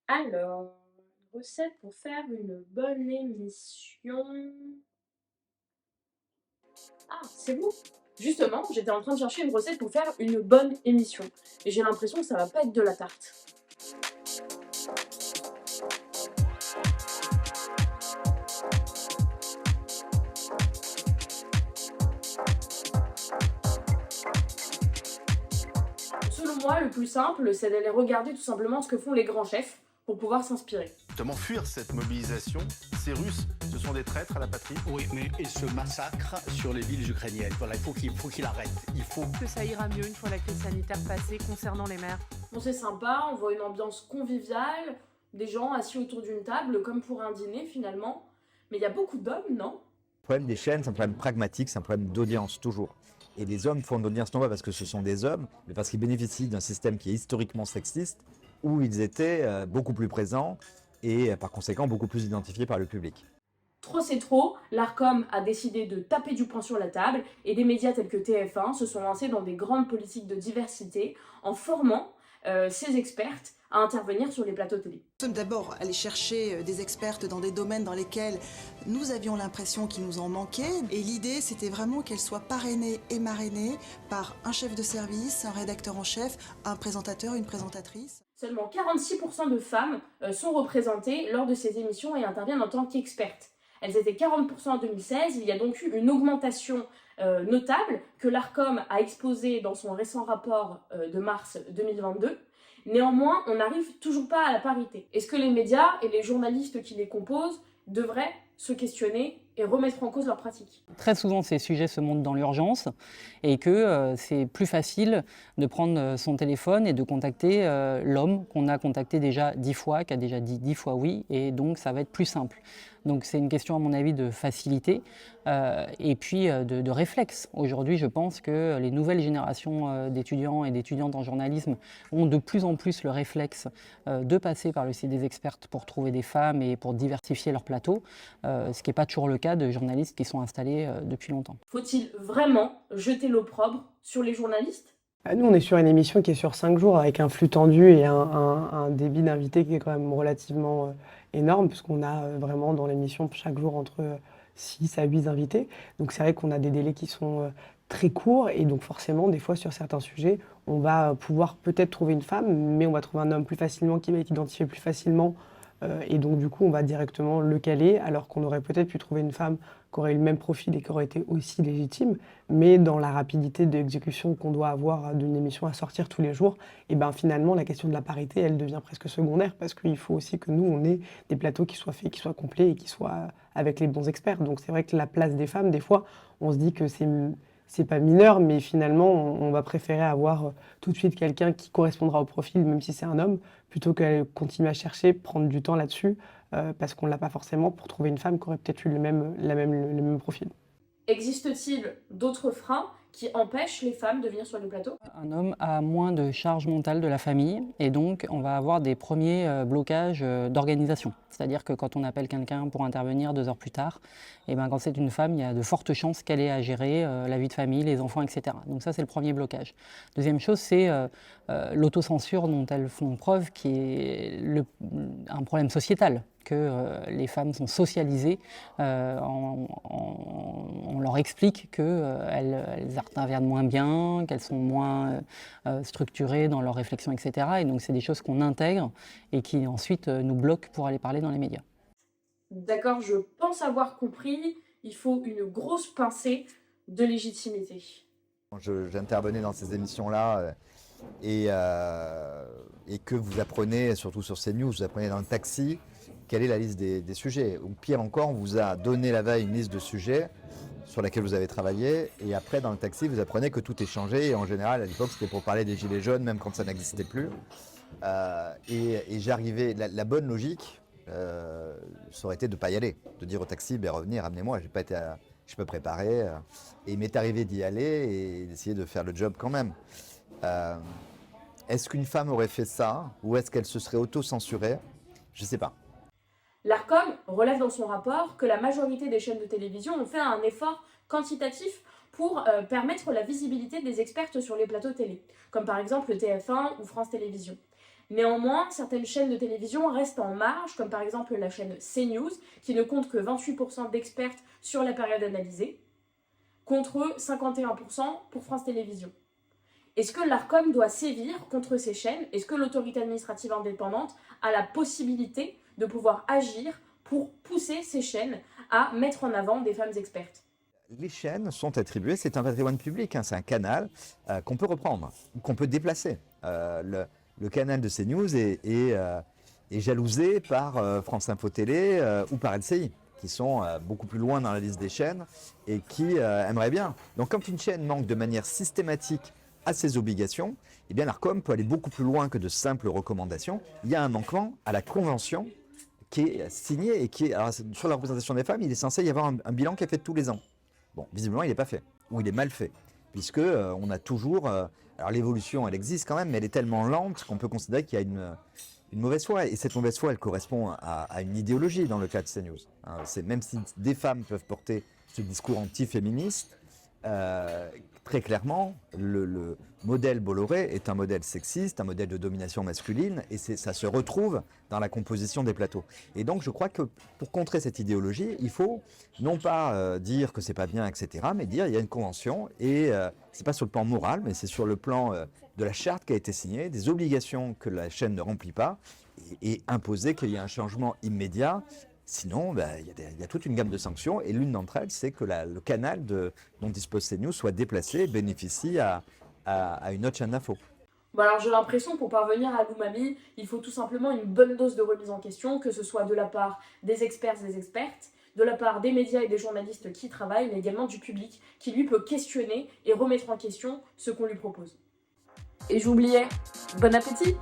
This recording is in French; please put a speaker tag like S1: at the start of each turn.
S1: Alors, recette pour faire une bonne émission. Ah, c'est vous! Justement, j'étais en train de chercher une recette pour faire une bonne émission. Et j'ai l'impression que ça va pas être de la tarte. Selon moi, le plus simple, c'est d'aller regarder tout simplement ce que font les grands chefs pour pouvoir s'inspirer.
S2: Comment fuir cette mobilisation? Ces Russes, ce sont des traîtres à la patrie?
S3: Oui, mais et ce massacre sur les villes ukrainiennes, voilà, il faut qu'il arrête. Il faut
S4: Que ça ira mieux une fois la crise sanitaire passée concernant les mères.
S1: Bon, c'est sympa, on voit une ambiance conviviale, des gens assis autour d'une table, comme pour un dîner finalement. Mais il y a beaucoup d'hommes, non?
S5: Le problème des chaînes, c'est un problème pragmatique, c'est un problème d'audience, toujours. Et les hommes font de l'audience non pas parce que ce sont des hommes, mais parce qu'ils bénéficient d'un système qui est historiquement sexiste, où ils étaient beaucoup plus présents et par conséquent beaucoup plus identifiés par le public.
S1: Trop c'est trop, l'Arcom a décidé de taper du poing sur la table et des médias tels que TF1 se sont lancés dans des grandes politiques de diversité en formant ces expertes à intervenir sur les plateaux télé.
S6: Nous sommes d'abord allés chercher des expertes dans des domaines dans lesquels nous avions l'impression qu'il nous en manquait. Et l'idée, c'était vraiment qu'elles soient parrainées et marrainées par un chef de service, un rédacteur en chef, un présentateur, une présentatrice.
S1: Seulement 46% de femmes sont représentées lors de ces émissions et interviennent en tant qu'expertes. Elles étaient 40% en 2016, il y a donc eu une augmentation notable que l'Arcom a exposée dans son récent rapport de mars 2022. Néanmoins, on n'arrive toujours pas à la parité. Est-ce que les médias et les journalistes qui les composent devraient se questionner et remettre en cause leurs pratiques?
S7: Très souvent, ces sujets se montent dans l'urgence et que c'est plus facile de prendre son téléphone et de contacter l'homme qu'on a contacté déjà 10 fois, qui a déjà dit 10 fois oui, et donc ça va être plus simple. Donc c'est une question, à mon avis, de facilité et puis de réflexe. Aujourd'hui, je pense que les nouvelles générations d'étudiants et d'étudiantes en journalisme ont de plus en plus le réflexe de passer par le site des expertes pour trouver des femmes et pour diversifier leur plateau, ce qui n'est pas toujours le cas de journalistes qui sont installés depuis longtemps.
S1: Faut-il vraiment jeter l'opprobre sur les journalistes?
S8: Nous, on est sur une émission qui est sur 5 jours avec un flux tendu et un débit d'invités qui est quand même relativement énorme, puisqu'on a vraiment dans l'émission chaque jour entre 6 à 8 invités. Donc c'est vrai qu'on a des délais qui sont très courts et donc forcément, des fois sur certains sujets, on va pouvoir peut-être trouver une femme, mais on va trouver un homme plus facilement, qui va être identifié plus facilement. Et donc du coup, on va directement le caler, alors qu'on aurait peut-être pu trouver une femme qui aurait eu le même profil et qui aurait été aussi légitime, mais dans la rapidité d'exécution qu'on doit avoir d'une émission à sortir tous les jours, et ben finalement la question de la parité, elle devient presque secondaire, parce qu'il faut aussi que nous, on ait des plateaux qui soient faits, qui soient complets et qui soient avec les bons experts. Donc c'est vrai que la place des femmes, des fois, on se dit que c'est pas mineur, mais finalement, on va préférer avoir tout de suite quelqu'un qui correspondra au profil, même si c'est un homme, plutôt que continuer à chercher, prendre du temps là-dessus, parce qu'on ne l'a pas forcément, pour trouver une femme qui aurait peut-être eu le même profil.
S1: Existe-t-il d'autres freins qui empêchent les femmes de venir sur les plateaux?
S7: Un homme a moins de charge mentale de la famille et donc on va avoir des premiers blocages d'organisation. C'est-à-dire que quand on appelle quelqu'un pour intervenir 2 heures plus tard, et ben quand c'est une femme, il y a de fortes chances qu'elle ait à gérer la vie de famille, les enfants, etc. Donc ça, c'est le premier blocage. Deuxième chose, c'est l'autocensure dont elles font preuve, qui est un problème sociétal, que les femmes sont socialisées, on leur explique qu'elles interviennent moins bien, qu'elles sont moins structurées dans leurs réflexions, etc. Et donc c'est des choses qu'on intègre et qui ensuite nous bloquent pour aller parler dans les médias.
S1: D'accord, je pense avoir compris. Il faut une grosse pincée de légitimité.
S5: J'intervenais dans ces émissions-là et que vous apprenez, surtout sur CNews, vous apprenez dans le taxi, quelle est la liste des sujets. Ou pire encore, on vous a donné la veille une liste de sujets sur laquelle vous avez travaillé, et après dans le taxi vous apprenez que tout est changé, et en général à l'époque c'était pour parler des gilets jaunes, même quand ça n'existait plus. Et j'arrivais, la bonne logique, ça aurait été de ne pas y aller, de dire au taxi, ben revenez, ramenez-moi, je suis pas préparé. Et il m'est arrivé d'y aller et d'essayer de faire le job quand même. Est-ce qu'une femme aurait fait ça, ou est-ce qu'elle se serait auto-censurée? Je ne sais pas.
S1: L'Arcom relève dans son rapport que la majorité des chaînes de télévision ont fait un effort quantitatif pour permettre la visibilité des expertes sur les plateaux télé, comme par exemple TF1 ou France Télévisions. Néanmoins, certaines chaînes de télévision restent en marge, comme par exemple la chaîne CNews, qui ne compte que 28% d'expertes sur la période analysée, contre 51% pour France Télévisions. Est-ce que l'Arcom doit sévir contre ces chaînes? Est-ce que l'autorité administrative indépendante a la possibilité de pouvoir agir pour pousser ces chaînes à mettre en avant des femmes expertes?
S5: Les chaînes sont attribuées, c'est un patrimoine public, hein, c'est un canal qu'on peut reprendre, qu'on peut déplacer. Le canal de CNews est jalousé par France Info Télé ou par LCI, qui sont beaucoup plus loin dans la liste des chaînes et qui aimeraient bien. Donc quand une chaîne manque de manière systématique à ses obligations, eh bien l'Arcom peut aller beaucoup plus loin que de simples recommandations. Il y a un manquement à la convention qui est signée et qui est, alors, sur la représentation des femmes, il est censé y avoir un bilan qui est fait tous les ans. Bon, visiblement, il n'est pas fait, ou il est mal fait, puisque on a toujours... alors l'évolution, elle existe quand même, mais elle est tellement lente qu'on peut considérer qu'il y a une mauvaise foi. Et cette mauvaise foi, elle correspond à une idéologie dans le cas de CNews. Hein, même si des femmes peuvent porter ce discours anti-féministe, très clairement, le modèle Bolloré est un modèle sexiste, un modèle de domination masculine, et ça se retrouve dans la composition des plateaux. Et donc je crois que pour contrer cette idéologie, il faut non pas dire que c'est pas bien, etc., mais dire il y a une convention, et c'est pas sur le plan moral, mais c'est sur le plan de la charte qui a été signée, des obligations que la chaîne ne remplit pas, et imposer qu'il y ait un changement immédiat. Sinon, il y a toute une gamme de sanctions, et l'une d'entre elles, c'est que le canal dont dispose CNews soit déplacé et bénéficie à une autre chaîne d'info.
S1: Bon alors j'ai l'impression que pour parvenir à l'umami, il faut tout simplement une bonne dose de remise en question, que ce soit de la part des experts et des expertes, de la part des médias et des journalistes qui travaillent, mais également du public, qui lui peut questionner et remettre en question ce qu'on lui propose. Et j'oubliais, bon appétit!